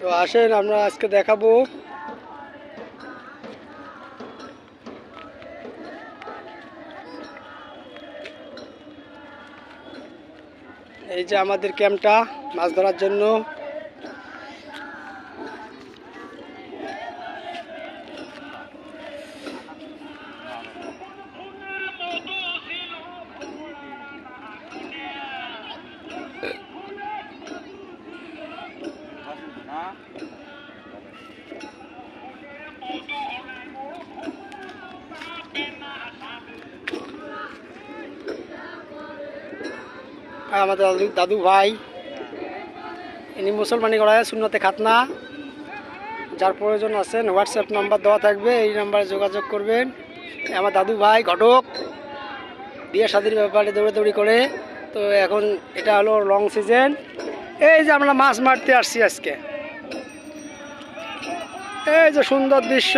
তো আসেন আমরা আজকে দেখাবো এই যে আমাদের ক্যাম্পটা মাছ ধরার জন্য। আমাদের দাদু ভাই ইনি মুসলমানি গড়ায় সুন্নতে খাতনা। যার প্রয়োজন আছেন হোয়াটসঅ্যাপ নাম্বার দেওয়া থাকবে, এই নাম্বারে যোগাযোগ করবেন। আমার দাদু ভাই ঘটক বিয়ে শাদির ব্যাপারে দৌড়াদৌড়ি করে। তো এখন এটা হলো লং সিজন। এই যে আমরা মাছ মারতে আসছি আজকে, এই যে সুন্দর দৃশ্য।